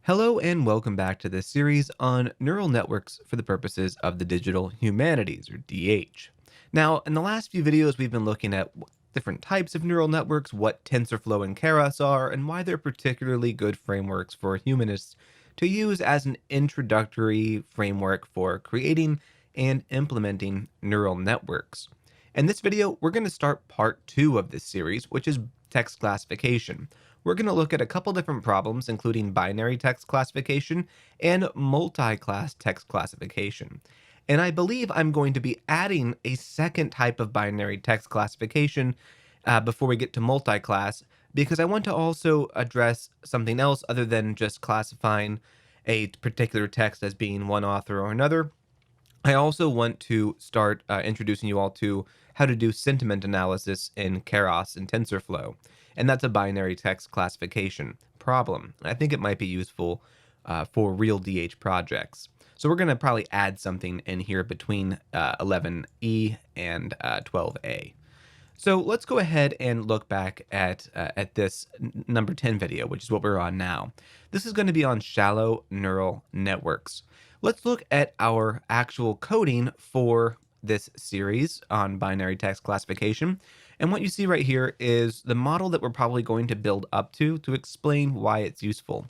Hello and welcome back to this series on neural networks for the purposes of the digital humanities, or DH. Now, in the last few videos, we've been looking at different types of neural networks, what TensorFlow and Keras are, and why they're particularly good frameworks for humanists to use as an introductory framework for creating and implementing neural networks. In this video, we're going to start part 2 of this series, which is text classification. We're going to look at a couple different problems, including binary text classification and multi-class text classification. And I believe I'm going to be adding a second type of binary text classification before we get to multi-class, because I want to also address something else other than just classifying a particular text as being one author or another. I also want to start introducing you all to how to do sentiment analysis in Keras and TensorFlow. And that's a binary text classification problem. I think it might be useful for real DH projects. So we're going to probably add something in here between 11E and 12A. So let's go ahead and look back at this number 10 video, which is what we're on now. This is going to be on shallow neural networks. Let's look at our actual coding for this series on binary text classification. And what you see right here is the model that we're probably going to build up to explain why it's useful.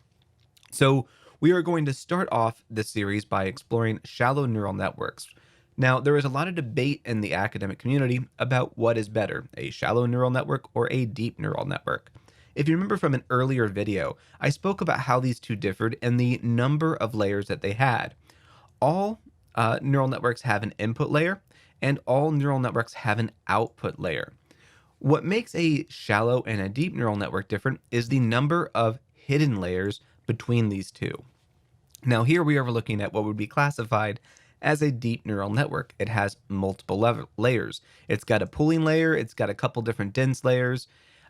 So we are going to start off this series by exploring shallow neural networks. Now, there is a lot of debate in the academic community about what is better, a shallow neural network or a deep neural network. If you remember from an earlier video, I spoke about how these two differed and the number of layers that they had. All neural networks have an input layer, and all neural networks have an output layer. What makes a shallow and a deep neural network different is the number of hidden layers between these two. Now here we are looking at what would be classified as a deep neural network. It has multiple layers. It's got a pooling layer, it's got a couple different dense layers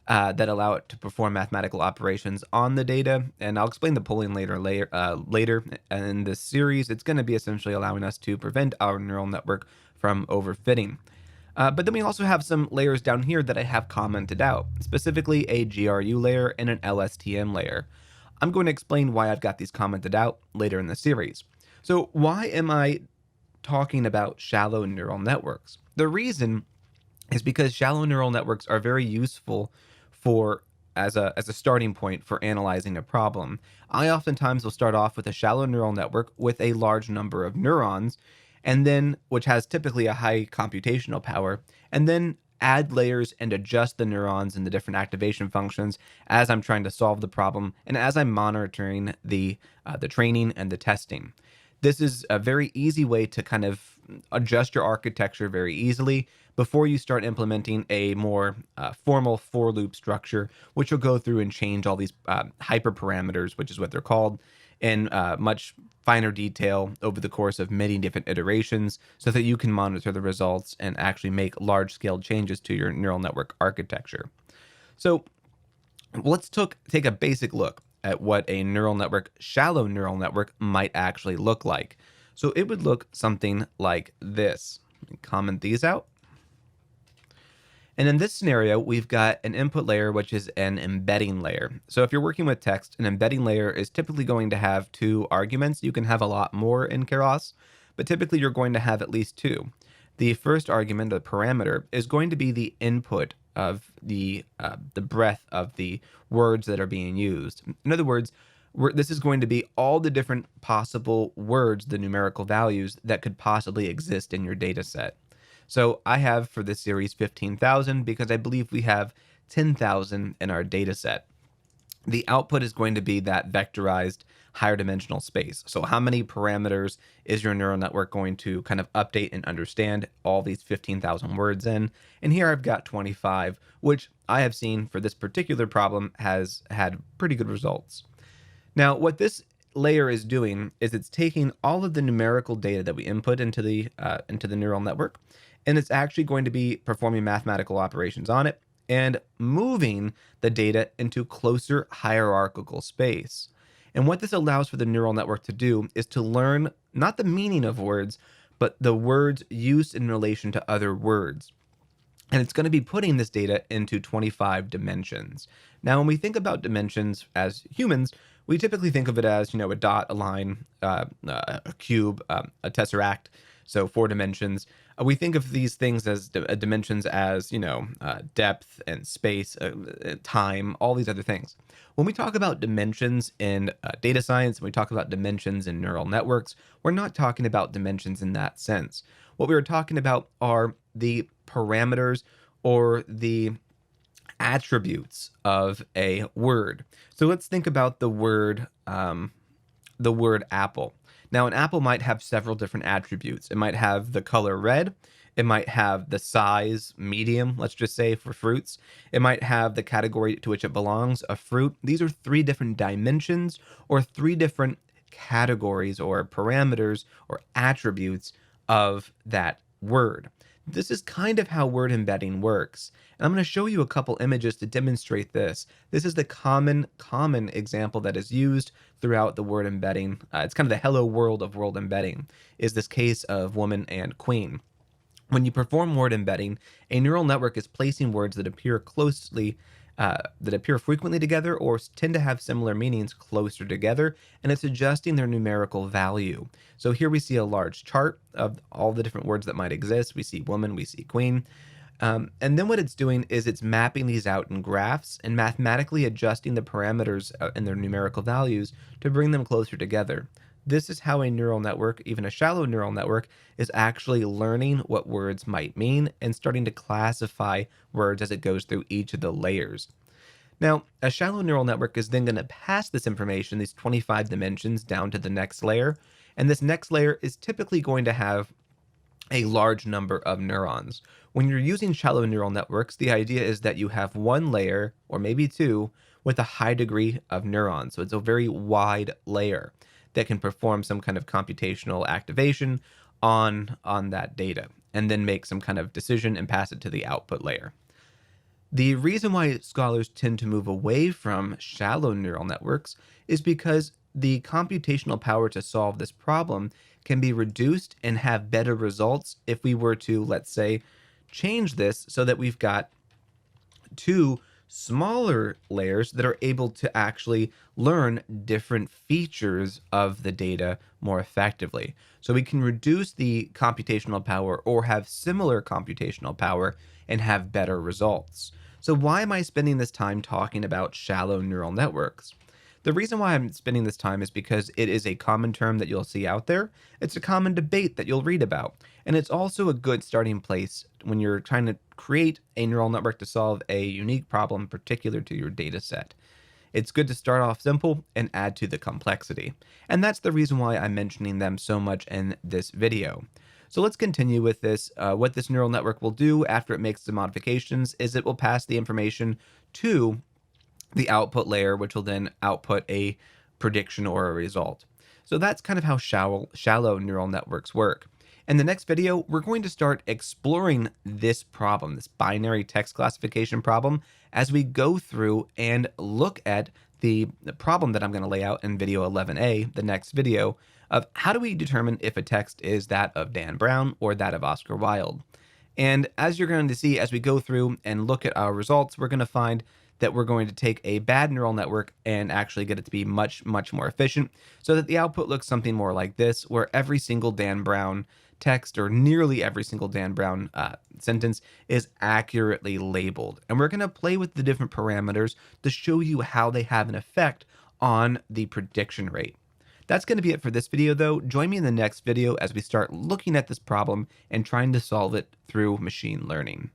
that allow it to perform mathematical operations on the data, and I'll explain the pooling layer later in this series. It's going to be essentially allowing us to prevent our neural network from overfitting. But then we also have some layers down here that I have commented out, specifically a GRU layer and an LSTM layer. I'm going to explain why I've got these commented out later in the series. So why am I talking about shallow neural networks? The reason is because shallow neural networks are very useful for as a starting point for analyzing a problem. I oftentimes will start off with a shallow neural network with a large number of neurons, and then which has typically a high computational power, and then add layers and adjust the neurons and the different activation functions as I'm trying to solve the problem and as I'm monitoring the training and the testing. This is a very easy way to kind of adjust your architecture very easily before you start implementing a more formal for loop structure, which will go through and change all these hyperparameters, which is what they're called, in much finer detail over the course of many different iterations so that you can monitor the results and actually make large-scale changes to your neural network architecture. So let's take a basic look at what a neural network, shallow neural network, might actually look like. So it would look something like this. Let me comment these out. And in this scenario, we've got an input layer, which is an embedding layer. So if you're working with text, an embedding layer is typically going to have two arguments. You can have a lot more in Keras, but typically you're going to have at least two. The first argument, the parameter, is going to be the input of the breadth of the words that are being used. In other words, this is going to be all the different possible words, the numerical values that could possibly exist in your data set. So I have for this series 15,000 because I believe we have 10,000 in our data set. The output is going to be that vectorized higher dimensional space. So how many parameters is your neural network going to kind of update and understand all these 15,000 words in? And here I've got 25, which I have seen for this particular problem has had pretty good results. Now, what this layer is doing is it's taking all of the numerical data that we input into the neural network, and it's actually going to be performing mathematical operations on it and moving the data into closer hierarchical space. And what this allows for the neural network to do is to learn not the meaning of words, but the words used in relation to other words. And it's going to be putting this data into 25 dimensions. Now, when we think about dimensions as humans, We typically think of it as, a dot, a line, a cube, a tesseract. So 4 dimensions. We think of these things as dimensions as, depth and space, time, all these other things. When we talk about dimensions in data science, and we talk about dimensions in neural networks, we're not talking about dimensions in that sense. What we are talking about are the parameters or the attributes of a word. So let's think about the word apple. Now, an apple might have several different attributes. It might have the color red. It might have the size medium, let's just say, for fruits. It might have the category to which it belongs, a fruit. These are 3 different dimensions or 3 different categories or parameters or attributes of that word. This is kind of how word embedding works. And I'm going to show you a couple images to demonstrate this. This is the common example that is used throughout the word embedding. It's kind of the hello world of word embedding, is this case of woman and queen. When you perform word embedding, a neural network is placing words that appear frequently together or tend to have similar meanings closer together, and it's adjusting their numerical value. So here we see a large chart of all the different words that might exist. We see woman, we see queen. And then what it's doing is it's mapping these out in graphs and mathematically adjusting the parameters and their numerical values to bring them closer together. This is how a neural network, even a shallow neural network, is actually learning what words might mean and starting to classify words as it goes through each of the layers. Now, a shallow neural network is then going to pass this information, these 25 dimensions, down to the next layer. And this next layer is typically going to have a large number of neurons. When you're using shallow neural networks, the idea is that you have one layer, or maybe two, with a high degree of neurons. So it's a very wide layer that can perform some kind of computational activation on that data, and then make some kind of decision and pass it to the output layer. The reason why scholars tend to move away from shallow neural networks is because the computational power to solve this problem can be reduced and have better results if we were to, let's say, change this so that we've got 2 smaller layers that are able to actually learn different features of the data more effectively. So we can reduce the computational power or have similar computational power and have better results. So why am I spending this time talking about shallow neural networks? The reason why I'm spending this time is because it is a common term that you'll see out there. It's a common debate that you'll read about. And it's also a good starting place when you're trying to create a neural network to solve a unique problem particular to your data set. It's good to start off simple and add to the complexity. And that's the reason why I'm mentioning them so much in this video. So let's continue with this. What this neural network will do after it makes the modifications is it will pass the information to the output layer, which will then output a prediction or a result. So that's kind of how shallow neural networks work. In the next video, we're going to start exploring this problem, this binary text classification problem, as we go through and look at the problem that I'm going to lay out in video 11a, the next video, of how do we determine if a text is that of Dan Brown or that of Oscar Wilde. And as you're going to see as we go through and look at our results, we're going to find that we're going to take a bad neural network and actually get it to be much, much more efficient so that the output looks something more like this, where every single Dan Brown text or nearly every single Dan Brown sentence is accurately labeled. And we're going to play with the different parameters to show you how they have an effect on the prediction rate. That's going to be it for this video, though. Join me in the next video as we start looking at this problem and trying to solve it through machine learning.